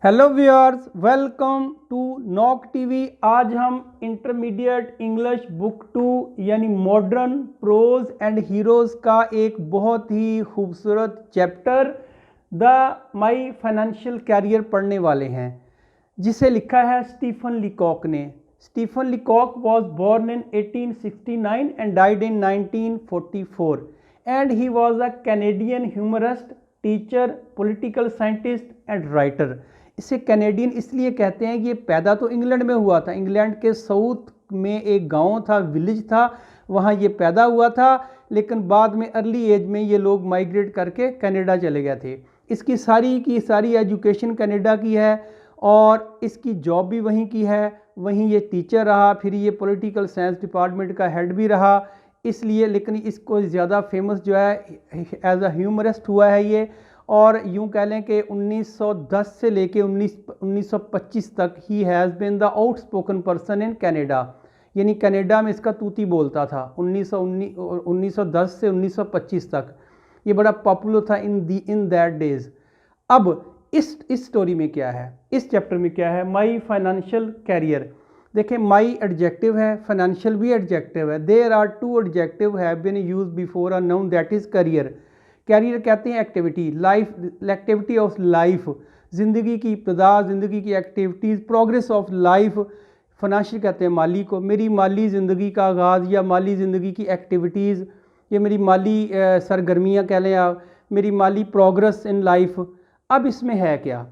Hello viewers, welcome to Knock TV. आज हम intermediate English book 2 यानी मॉडर्न प्रोज एंड हीरोज़ का एक बहुत ही खूबसूरत chapter the my financial career पढ़ने वाले हैं, जिसे लिखा है स्टीफन लीकॉक ने। Stephen Leacock was born in 1869 and died in 1944 and he was a Canadian humorist, teacher, political scientist and writer. इसे कैनेडियन इसलिए कहते हैं कि ये पैदा तो इंग्लैंड में हुआ था। इंग्लैंड के साउथ में एक गांव था, विलेज था, वहाँ ये पैदा हुआ था, लेकिन बाद में अर्ली एज में ये लोग माइग्रेट करके कनाडा चले गए थे। इसकी सारी की सारी एजुकेशन कनाडा की है और इसकी जॉब भी वहीं की है। वहीं ये टीचर रहा, फिर ये पॉलिटिकल साइंस डिपार्टमेंट का हेड भी रहा, इसलिए। लेकिन इसको ज़्यादा फेमस जो है एज अ ह्यूमरिस्ट हुआ है ये। और यूं कह लें कि 1910 से लेके 1925 तक he has been the outspoken person in Canada, यानी कनाडा में इसका तूती बोलता था। 1910 से 1925 तक ये बड़ा पॉपुलर था इन दैट डेज। अब इस स्टोरी में क्या है, इस चैप्टर में क्या है, माई फाइनेंशियल कैरियर। देखें, माई एडजेक्टिव है, फाइनेंशियल भी एडजेक्टिव है। There are two adjective have been used before a noun, that is career. Career कहते हैं activity, life, activity of life, ज़िंदगी की इब्तिदा, ज़िंदगी की activities, progress of life. Financial कहते हैं माली को, मेरी माली ज़िंदगी का आगाज़ या माली ज़िंदगी की एक्टिविटीज़, ये मेरी माली सरगर्मियाँ कह लें आप, मेरी माली प्रोग्रेस इन लाइफ। अब इसमें है क्या,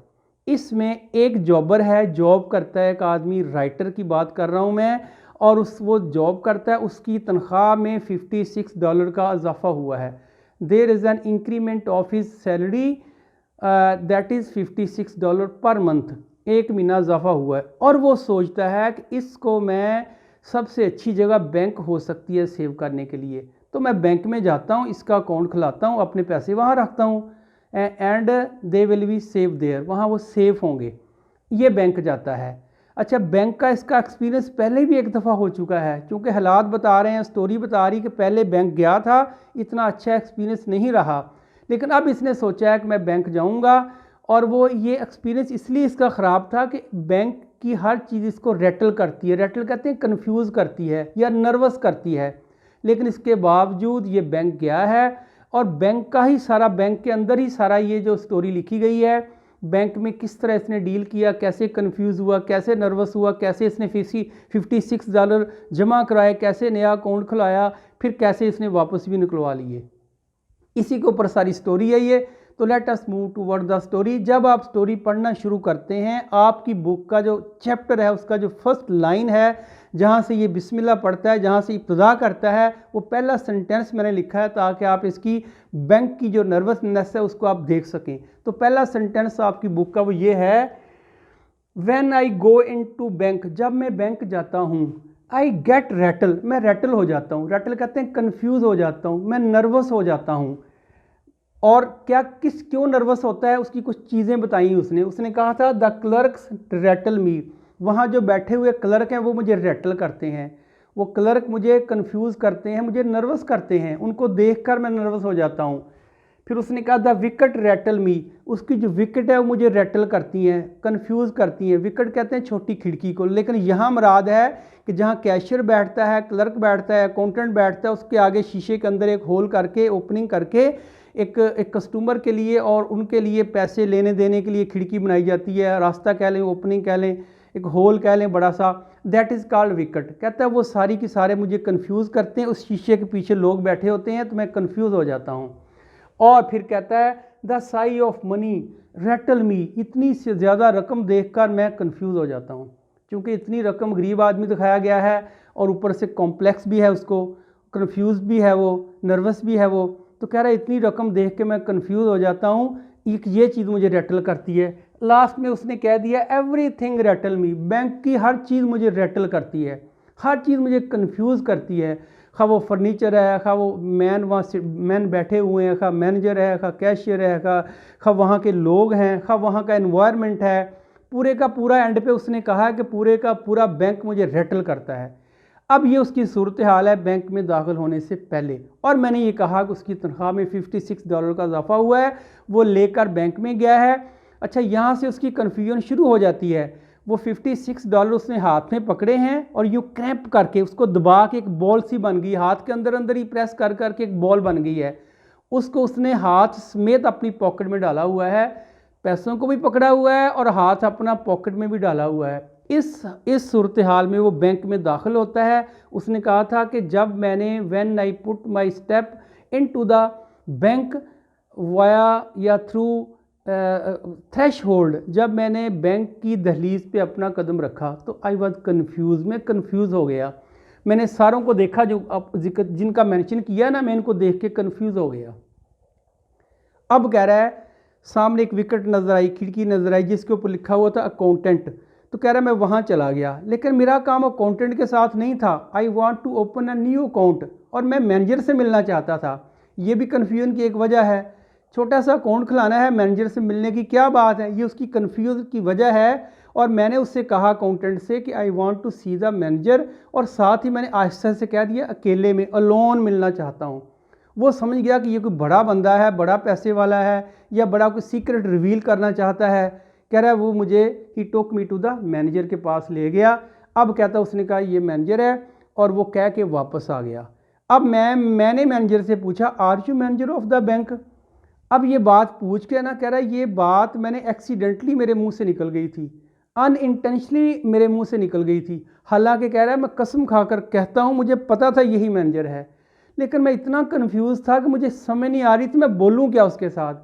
इसमें एक जॉबर है, जॉब करता है एक आदमी, राइटर की बात कर रहा हूँ मैं, और वो जॉब करता है, उसकी तनख्वाह में $56 का इजाफा हुआ है। There is an increment of his salary that is $56 per month, एक महीना इजाफा हुआ है। और वो सोचता है कि इसको मैं सबसे अच्छी जगह बैंक हो सकती है सेव करने के लिए, तो मैं बैंक में जाता हूँ, इसका अकाउंट खुलाता हूँ, अपने पैसे वहाँ रखता हूँ and they will be save their, वहाँ वो सेफ होंगे। ये बैंक जाता है। अच्छा, बैंक का इसका एक्सपीरियंस पहले भी एक दफ़ा हो चुका है, क्योंकि हालात बता रहे हैं, स्टोरी बता रही कि पहले बैंक गया था, इतना अच्छा एक्सपीरियंस नहीं रहा, लेकिन अब इसने सोचा है कि मैं बैंक जाऊंगा। और वो ये एक्सपीरियंस इसलिए इसका ख़राब था कि बैंक की हर चीज़ इसको रेटल करती है, रेटल कहते हैं कन्फ्यूज़ करती है या नर्वस करती है। लेकिन इसके बावजूद ये बैंक गया है और बैंक का ही सारा, बैंक के अंदर ही सारा ये जो स्टोरी लिखी गई है, बैंक में किस तरह इसने डील किया, कैसे कंफ्यूज हुआ, कैसे नर्वस हुआ, कैसे इसने $56 जमा कराए, कैसे नया अकाउंट खुलाया, फिर कैसे इसने वापस भी निकलवा लिए। इसी के ऊपर सारी स्टोरी है ये। तो let us move toward the story. जब आप स्टोरी पढ़ना शुरू करते हैं, आपकी बुक का जो चैप्टर है उसका जो फर्स्ट लाइन है, जहाँ से ये बिस्मिल्लाह पढ़ता है, जहाँ से इब्तिदा करता है, वो पहला सेंटेंस मैंने लिखा है ताकि आप इसकी बैंक की जो नर्वसनेस है उसको आप देख सकें। तो पहला सेंटेंस आपकी बुक का वो ये है, when I go in to bank, जब मैं बैंक जाता हूँ, आई गेट रैटल, मैं रैटल हो जाता हूँ। रैटल कहते हैं कन्फ्यूज़ हो जाता हूँ, मैं नर्वस हो जाता हूँ। और क्या, क्यों नर्वस होता है, उसकी कुछ चीज़ें बताई उसने कहा था द क्लर्क्स रैटल मी, वहाँ जो बैठे हुए क्लर्क हैं वो मुझे रैटल करते हैं, वो क्लर्क मुझे कंफ्यूज करते हैं, मुझे नर्वस करते हैं, उनको देखकर मैं नर्वस हो जाता हूँ। फिर उसने कहा द विकेट रैटल मी, उसकी जो विकेट है वो मुझे रैटल करती हैं, कंफ्यूज करती हैं। विकेट कहते हैं छोटी खिड़की को, लेकिन यहाँ मुराद है कि जहाँ कैशियर बैठता है, क्लर्क बैठता है, अकाउंटेंट बैठता है, उसके आगे शीशे के अंदर एक होल करके, ओपनिंग करके एक कस्टमर के लिए और उनके लिए पैसे लेने देने के लिए खिड़की बनाई जाती है, रास्ता कह लें, ओपनिंग कह लें, एक होल कह लें बड़ा सा, दैट इज़ कॉल्ड विकेट। कहता है वो सारी की सारे मुझे कंफ्यूज करते हैं, उस शीशे के पीछे लोग बैठे होते हैं तो मैं कंफ्यूज हो जाता हूँ। और फिर कहता है the sigh of money rattle me, इतनी से ज़्यादा रकम देखकर मैं कंफ्यूज हो जाता हूँ, क्योंकि इतनी रकम, गरीब आदमी दिखाया गया है और ऊपर से कॉम्प्लेक्स भी है, उसको कंफ्यूज भी है, वो नर्वस भी है वो। तो कह रहा है इतनी रकम देख के मैं कंफ्यूज हो जाता हूँ, एक ये चीज़ मुझे रैटल करती है। लास्ट में उसने कह दिया एवरीथिंग रैटल मी, बैंक की हर चीज़ मुझे रैटल करती है, हर चीज़ मुझे कंफ्यूज करती है। खा वो फर्नीचर है, खा वो मैन वहाँ मैन बैठे हुए हैं, खा मैनेजर है, खा कैशियर है, खा वहाँ के लोग हैं, खा वहाँ का एनवायरनमेंट है, पूरे का पूरा एंड पे उसने कहा कि पूरे का पूरा बैंक मुझे रैटल करता है। अब ये उसकी सूरत हाल है बैंक में दाखिल होने से पहले। और मैंने ये कहा कि उसकी तनख्वाह में $56 का इजाफा हुआ है, वो लेकर बैंक में गया है। अच्छा, यहाँ से उसकी कन्फ्यूजन शुरू हो जाती है। वो $56 उसने हाथ में पकड़े हैं और यूँ क्रैम्प करके उसको दबा के एक बॉल सी बन गई, हाथ के अंदर अंदर ही प्रेस कर करके एक बॉल बन गई है। उसको उसने हाथ समेत अपनी पॉकेट में डाला हुआ है, पैसों को भी पकड़ा हुआ है और हाथ अपना पॉकेट में भी डाला हुआ है। इस सूरत हाल में वो बैंक में दाखिल होता है। उसने कहा था कि जब मैंने when I put my step into the bank via या थ्रू थ्रेश होल्ड, जब मैंने बैंक की दहलीज पे अपना कदम रखा तो आई वॉज कन्फ्यूज, मैं कन्फ्यूज़ हो गया। मैंने सारों को देखा जो अब जिनका मेंशन किया ना, मैं इनको देख के कन्फ्यूज़ हो गया। अब कह रहा है सामने एक विकेट नज़र आई, खिड़की नज़र आई जिसके ऊपर लिखा हुआ था अकाउंटेंट। तो कह रहा है मैं वहाँ चला गया, लेकिन मेरा काम अकाउंटेंट के साथ नहीं था। I want to open a new account, और मैं मैनेजर से मिलना चाहता था। ये भी कन्फ्यूजन की एक वजह है। छोटा सा अकाउंट खुलाना है, मैनेजर से मिलने की क्या बात है, ये उसकी कन्फ्यूजन की वजह है। और मैंने उससे कहा अकाउंटेंट से कि I want to see the manager, और साथ ही मैंने आहिस्ता से कह दिया अकेले में, अलोन मिलना चाहता हूँ। वो समझ गया कि ये कोई बड़ा बंदा है, बड़ा पैसे वाला है, या बड़ा कोई सीक्रेट रिवील करना चाहता है। कह रहा है वो मुझे ही टोक मी टू द मैनेजर के पास ले गया। अब कहता उसने कहा ये मैनेजर है, और वो कह के वापस आ गया। अब मैंने मैनेजर से पूछा are you manager of the bank. अब ये बात पूछ के ना कह रहा है ये बात मैंने एक्सीडेंटली मेरे मुंह से निकल गई थी, अनइंटेंशनली मेरे मुंह से निकल गई थी। हालांकि कह रहा है मैं कसम खाकर कहता हूँ मुझे पता था यही मैनेजर है, लेकिन मैं इतना कंफ्यूज था कि मुझे समझ नहीं आ रही थी मैं बोलूँ क्या उसके साथ।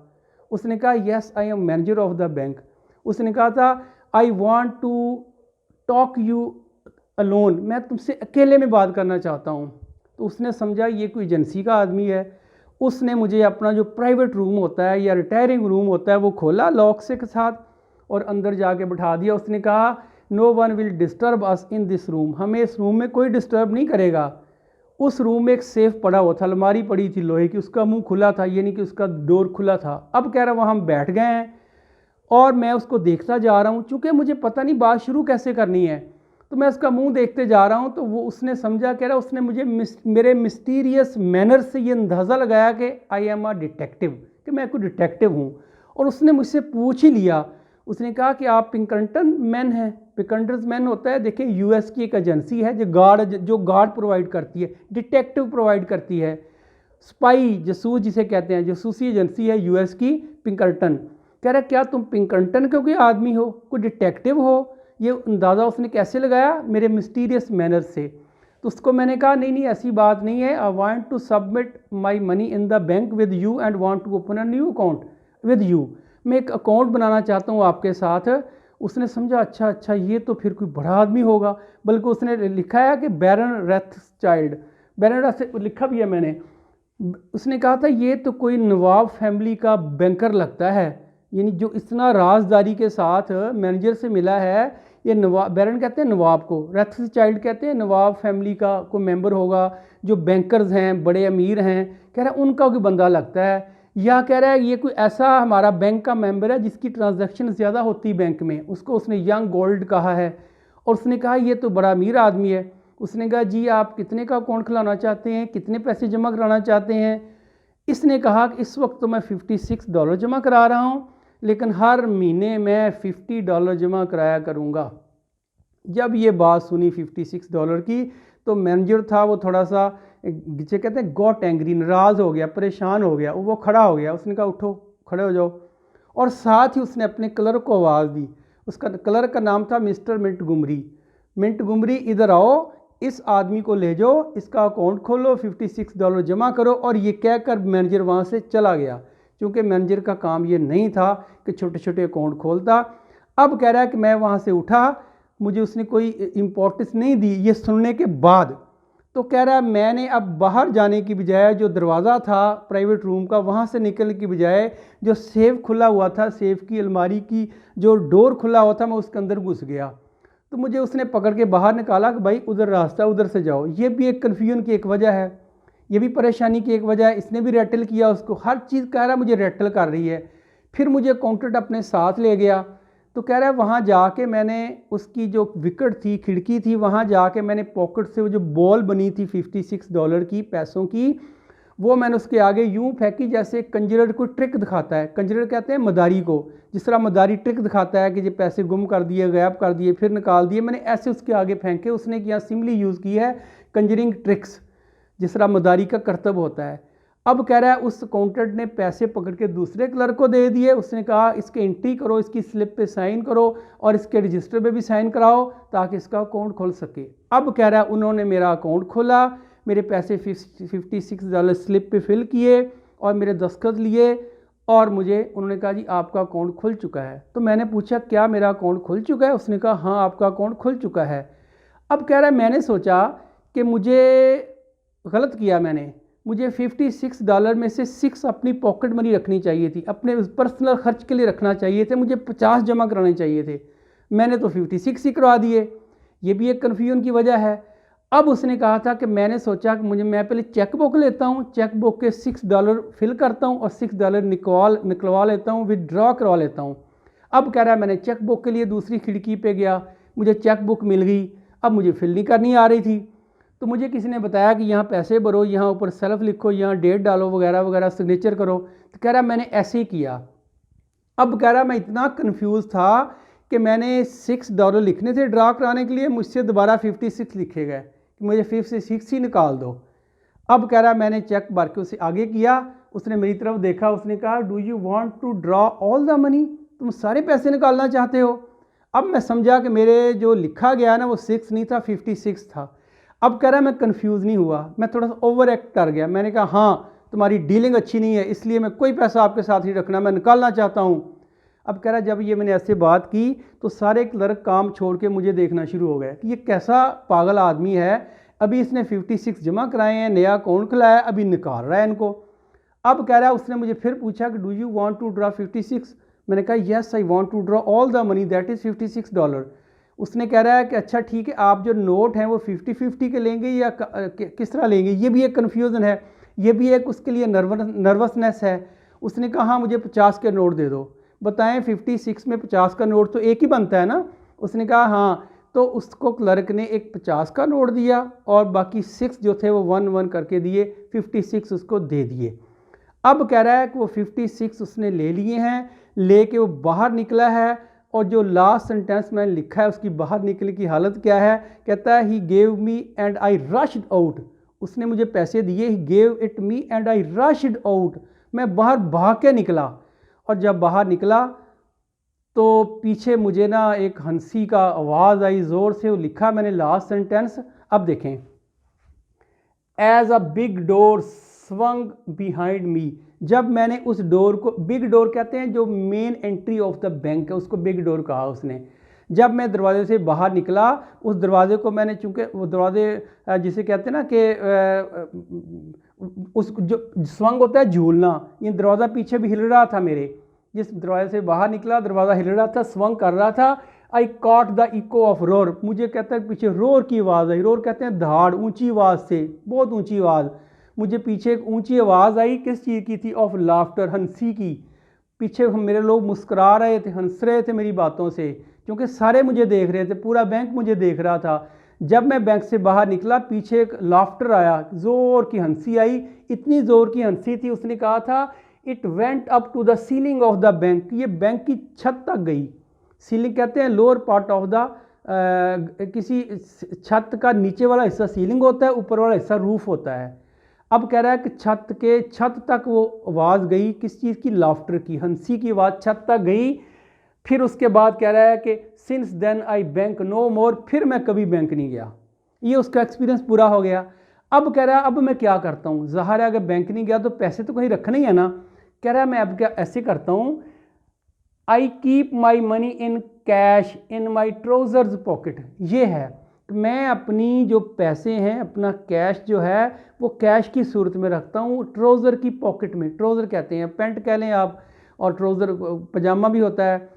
उसने कहा yes I am manager of the bank. उसने कहा था I want to talk you alone, मैं तुमसे अकेले में बात करना चाहता हूँ। तो उसने समझा ये कोई एजेंसी का आदमी है। उसने मुझे अपना जो प्राइवेट रूम होता है या रिटायरिंग रूम होता है वो खोला लॉक से के साथ, और अंदर जाके बैठा दिया। उसने कहा no one will disturb us in this room, हमें इस रूम में कोई डिस्टर्ब नहीं करेगा। उस रूम में एक सेफ पड़ा हुआ था, अलमारी पड़ी थी लोहे की, उसका मुंह खुला था, यानी कि उसका डोर खुला था। अब कह रहा वहाँ हम बैठ गए हैं और मैं उसको देखता जा रहा हूँ। चूँकि मुझे पता नहीं बात शुरू कैसे करनी है, तो मैं उसका मुंह देखते जा रहा हूँ। तो वो उसने समझा, कह रहा उसने मुझे मेरे मिस्टीरियस मैनर से ये अंदाज़ा लगाया कि आई एम अ डिटेक्टिव, कि मैं कोई डिटेक्टिव हूँ। और उसने मुझसे पूछ ही लिया। उसने कहा कि आप पिंकरटन मैन हैं। पिंकरटन मैन होता है, देखिए यूएस की एक एजेंसी है जो गार्ड प्रोवाइड करती है, डिटेक्टिव प्रोवाइड करती है, स्पाई जसूस जिसे कहते हैं, जसूसी एजेंसी है यूएस की पिंकरटन। कह रहा क्या तुम पिंकरटन के कोई आदमी हो, कोई डिटेक्टिव हो? ये अंदाज़ा उसने कैसे लगाया? मेरे मिस्टीरियस मैनर से। तो उसको मैंने कहा नहीं नहीं ऐसी बात नहीं है, I want to submit my money in the bank with you and want to open a new account with you, मैं एक अकाउंट बनाना चाहता हूँ आपके साथ। उसने समझा अच्छा अच्छा ये तो फिर कोई बड़ा आदमी होगा, बल्कि उसने लिखा है कि बैरन रॉथस्चाइल्ड, बैरन रॉथ लिखा भी है मैंने। उसने कहा था ये तो कोई नवाब फैमिली का बैंकर लगता है, यानी जो इतना राजदारी के साथ मैनेजर से मिला है। ये नवाब, बैरन कहते हैं नवाब को, रॉथस्चाइल्ड कहते हैं नवाब फैमिली का कोई मेंबर होगा, जो बैंकर्स हैं, बड़े अमीर हैं। कह रहा है उनका कोई बंदा लगता है, या कह रहा है ये कोई ऐसा हमारा बैंक का मेंबर है जिसकी ट्रांजैक्शन ज़्यादा होती बैंक में, उसको उसने यंग गोल्ड कहा है। और उसने कहा ये तो बड़ा अमीर आदमी है। उसने कहा जी आप कितने का अकाउंट खुलाना चाहते हैं, कितने पैसे जमा कराना चाहते हैं? इसने कहा कि इस वक्त तो मैं $56 जमा करा रहा हूँ, लेकिन हर महीने मैं $50 जमा कराया करूँगा। जब ये बात सुनी $56 की, तो मैनेजर था वो थोड़ा सा जिसे कहते हैं गॉट एंग्री, नाराज़ हो गया, परेशान हो गया। वो खड़ा हो गया। उसने कहा उठो, खड़े हो जाओ। और साथ ही उसने अपने क्लर्क को आवाज़ दी। उसका क्लर्क का नाम था मिस्टर मिंटगुमरी। मिंटगुमरी इधर आओ, इस आदमी को ले जाओ, इसका अकाउंट खोलो, $56 जमा करो। और ये कहकर मैनेजर वहाँ से चला गया, क्योंकि मैनेजर का काम ये नहीं था कि छोटे छोटे अकाउंट खोलता। अब कह रहा है कि मैं वहाँ से उठा, मुझे उसने कोई इम्पोर्टेंस नहीं दी ये सुनने के बाद। तो कह रहा है मैंने अब बाहर जाने की बजाय, जो दरवाज़ा था प्राइवेट रूम का, वहाँ से निकलने की बजाय जो सेफ खुला हुआ था, सेफ की अलमारी की जो डोर खुला हुआ था, मैं उसके अंदर घुस गया। तो मुझे उसने पकड़ के बाहर निकाला कि भाई उधर रास्ता, उधर से जाओ। ये भी एक कन्फ्यूजन की एक वजह है, ये भी परेशानी की एक वजह है। इसने भी रैटल किया उसको, हर चीज़ कह रहा है मुझे रैटल कर रही है। फिर मुझे अकाउंटेंट अपने साथ ले गया। तो कह रहा है वहाँ जाके मैंने उसकी जो विकेट थी, खिड़की थी, वहाँ जाके मैंने पॉकेट से वो जो बॉल बनी थी $56 की पैसों की, वो मैंने उसके आगे यूं फेंकी जैसे कंजरर कोई ट्रिक दिखाता है। कंजरर कहते हैं मदारी को, जिस तरह मदारी ट्रिक दिखाता है कि ये पैसे गुम कर दिए, गायब कर दिए, फिर निकाल दिए, मैंने ऐसे उसके आगे फेंके। उसने क्या सिंपली यूज़ की है कंजरिंग ट्रिक्स, जिस तरह मदारी का कर्तव्य होता है। अब कह रहा है उस अकाउंटेंट ने पैसे पकड़ के दूसरे क्लर्क को दे दिए। उसने कहा इसके एंट्री करो, इसकी स्लिप पे साइन करो और इसके रजिस्टर पे भी साइन कराओ ताकि इसका अकाउंट खुल सके। अब कह रहा है उन्होंने मेरा अकाउंट खोला, मेरे पैसे $56 स्लिप पे फिल किए और मेरे दस्तखत लिए और मुझे उन्होंने कहा जी आपका अकाउंट खुल चुका है। तो मैंने पूछा क्या मेरा अकाउंट खुल चुका है? उसने कहा हाँ आपका अकाउंट खुल चुका है। अब कह रहा है मैंने सोचा कि मुझे गलत किया, मुझे $56 में से 6 अपनी पॉकेट मनी रखनी चाहिए थी, अपने पर्सनल खर्च के लिए रखना चाहिए थे, मुझे 50 जमा कराने चाहिए थे, मैंने तो 56 ही करवा दिए। ये भी एक कन्फ्यूजन की वजह है। अब उसने कहा था कि मैंने सोचा कि मैं पहले चेक बुक लेता हूँ, चेक बुक के $6 फिल करता हूँ और $6 निकलवा लेता हूँ, विदड्रॉ करवा लेता हूँ। अब कह रहा है मैंने चेक बुक के लिए दूसरी खिड़की पे गया, मुझे चेक बुक मिल गई, अब मुझे फिल नहीं करनी आ रही थी। तो मुझे किसी ने बताया कि यहाँ पैसे भरो, यहाँ ऊपर सेल्फ लिखो, यहाँ डेट डालो, वगैरह वगैरह, सिग्नेचर करो। तो कह रहा मैंने ऐसे ही किया। अब कह रहा मैं इतना कंफ्यूज था कि मैंने $6 लिखने थे ड्रा कराने के लिए, मुझसे दोबारा 56 लिखे गए कि मुझे 56 ही निकाल दो। अब कह रहा मैंने चेक भर के उसे आगे किया, उसने मेरी तरफ देखा, उसने कहा do you want to draw all the money, तुम सारे पैसे निकालना चाहते हो? अब मैं समझा कि मेरे जो लिखा गया ना वो 6 नहीं था, 56 था। अब कह रहा मैं कंफ्यूज नहीं हुआ, मैं थोड़ा सा ओवर एक्ट कर गया। मैंने कहा हाँ तुम्हारी डीलिंग अच्छी नहीं है, इसलिए मैं कोई पैसा आपके साथ नहीं रखना, मैं निकालना चाहता हूँ। अब कह रहा जब ये मैंने ऐसे बात की तो सारे क्लर्क काम छोड़ के मुझे देखना शुरू हो गए कि ये कैसा पागल आदमी है, अभी इसने 56 जमा कराए हैं, नया अकाउंट खुलाया, अभी निकाल रहा है इनको। अब कह रहा है उसने मुझे फिर पूछा कि do you want to draw 56? मैंने कहा yes I want to draw all the money that is $56। उसने कह रहा है कि अच्छा ठीक है, आप जो नोट हैं वो 50-50 के लेंगे या किस तरह लेंगे? ये भी एक कन्फ्यूज़न है, ये भी एक उसके लिए नर्वसनेस है। उसने कहा हाँ मुझे 50 के नोट दे दो। बताएं 56 में 50 का नोट तो एक ही बनता है ना? उसने कहा हाँ। तो उसको क्लर्क ने एक 50 का नोट दिया और बाकी 6 जो थे वो 1-1 करके दिए, 56 उसको दे दिए। अब कह रहा है कि वो 56 उसने ले लिए हैं, लेके वो बाहर निकला है और जो लास्ट सेंटेंस मैंने लिखा है उसकी बाहर निकलने की हालत क्या है? कहता है he gave me and I rushed out. उसने मुझे पैसे दिए, he gave it me and I rushed out. मैं बाहर भाग के निकला और जब बाहर निकला तो पीछे मुझे ना एक हंसी का आवाज़ आई ज़ोर से। वो लिखा मैंने लास्ट सेंटेंस, अब देखें, as a big door swung behind me. जब मैंने उस डोर को, बिग डोर कहते हैं जो main entry of the bank है, उसको बिग डोर कहा उसने। जब मैं दरवाजे से बाहर निकला, उस दरवाजे को मैंने, चूँकि वो दरवाजे जिसे कहते हैं ना कि उस जो स्वंग होता है झूलना, ये दरवाज़ा पीछे भी हिल रहा था मेरे। जिस दरवाजे से बाहर निकला दरवाज़ा हिल रहा था, स्वंग कर रहा था। आई caught the eco of roar. मुझे कहता है पीछे रोर की आवाज़ आई। रोर कहते हैं धाड़, ऊंची आवाज़ से, बहुत ऊंची आवाज़। मुझे पीछे एक ऊंची आवाज़ आई, किस चीज़ की थी? ऑफ लाफ्टर, हंसी की। पीछे मेरे लोग मुस्कुरा रहे थे, हंस रहे थे मेरी बातों से, क्योंकि सारे मुझे देख रहे थे, पूरा बैंक मुझे देख रहा था। जब मैं बैंक से बाहर निकला पीछे एक लाफ्टर आया, ज़ोर की हंसी आई। इतनी ज़ोर की हंसी थी, उसने कहा था it went up to the ceiling of the bank. ये बैंक की छत तक गई। सीलिंग कहते हैं लोअर पार्ट ऑफ द, किसी छत का नीचे वाला हिस्सा सीलिंग होता है, ऊपर वाला हिस्सा रूफ होता है। अब कह रहा है कि छत तक वो आवाज़ गई, किस चीज़ की? लाफ्टर की, हंसी की आवाज़ छत तक गई। फिर उसके बाद कह रहा है कि since then I bank no more. फिर मैं कभी बैंक नहीं गया। ये उसका एक्सपीरियंस पूरा हो गया। अब कह रहा है अब मैं क्या करता हूँ? ज़ाहिर है अगर बैंक नहीं गया तो पैसे तो कहीं रखने ही है ना। कह रहा है मैं अब क्या ऐसे करता हूँ, I keep my money in cash in my trousers pocket. ये है कि मैं अपनी जो पैसे हैं, अपना कैश जो है वो कैश की सूरत में रखता हूँ ट्राउज़र की पॉकेट में। ट्राउज़र कहते हैं, पैंट कह लें आप, और ट्राउज़र पजामा भी होता है।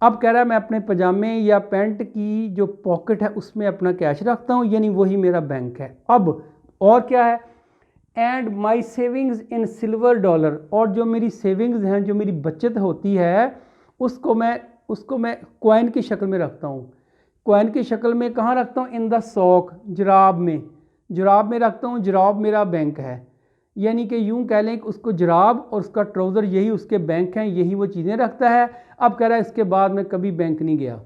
अब कह रहा है मैं अपने पजामे या पैंट की जो पॉकेट है उसमें अपना कैश रखता हूँ, यानी वही मेरा बैंक है। अब और क्या है? And my savings in silver dollar. और जो मेरी सेविंग्स हैं, जो मेरी बचत होती है, उसको मैं कॉइन की शक्ल में रखता हूँ। कॉइन की शक्ल में कहाँ रखता हूँ? इन द सॉक, जुराब में रखता हूँ। जुराब मेरा बैंक है। यानी कि यूं कह लें कि उसको जराब और उसका ट्राउज़र यही उसके बैंक हैं, यही वो चीज़ें रखता है। अब कह रहा है इसके बाद मैं कभी बैंक नहीं गया।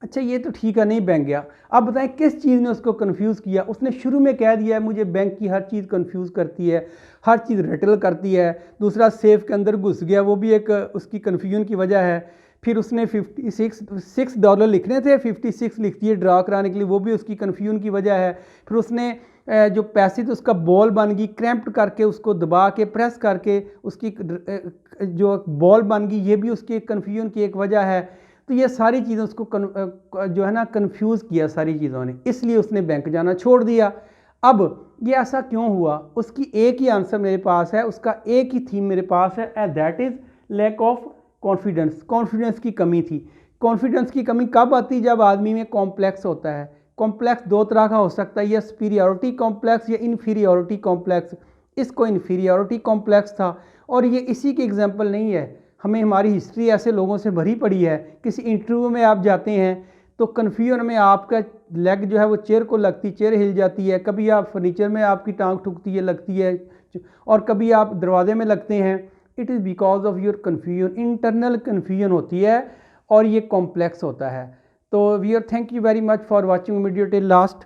अच्छा ये तो ठीक है, नहीं बैंक गया। अब बताएं किस चीज़ ने उसको कंफ्यूज किया। उसने शुरू में कह दिया है मुझे बैंक की हर चीज़ कंफ्यूज करती है, हर चीज़ रटल करती है। दूसरा सेफ के अंदर घुस गया, वो भी एक उसकी कन्फ्यूजन की वजह है। फिर उसने $56 लिखने थे, 56 लिख दिए ड्रा कराने के लिए, वो भी उसकी कन्फ्यूजन की वजह है। फिर उसने जो पैसे थे उसका बॉल बन गई, क्रैम्प्ट करके उसको दबा के प्रेस करके उसकी जो बॉल बन गई, ये भी उसकी कन्फ्यूजन की एक वजह है। तो ये सारी चीज़ें उसको जो है ना कन्फ्यूज़ किया सारी चीज़ों ने, इसलिए उसने बैंक जाना छोड़ दिया। अब ये ऐसा क्यों हुआ, उसकी एक ही आंसर मेरे पास है, उसका एक ही थीम मेरे पास है, and that is lack of confidence. Confidence की कमी थी। कॉन्फिडेंस की कमी कब आती, जब आदमी में कॉम्प्लेक्स होता है। कॉम्प्लेक्स दो तरह का हो सकता है, या सुपीरियॉरिटी कॉम्प्लेक्स या इन्फीरियॉरिटी कॉम्प्लेक्स। इसको इन्फीरियॉरिटी कॉम्प्लेक्स था, और ये इसी की एग्जांपल नहीं है। हमें हमारी हिस्ट्री ऐसे लोगों से भरी पड़ी है। किसी इंटरव्यू में आप जाते हैं तो कन्फ्यूजन में आपका लेग जो है वो चेयर को लगती, चेयर हिल जाती है। कभी आप फर्नीचर में आपकी टांग ठुकती है, लगती है, और कभी आप दरवाजे में लगते हैं। It is because of your confusion, internal confusion होती है, और ये कॉम्प्लेक्स होता है। तो we are thank you very much for watching video till last.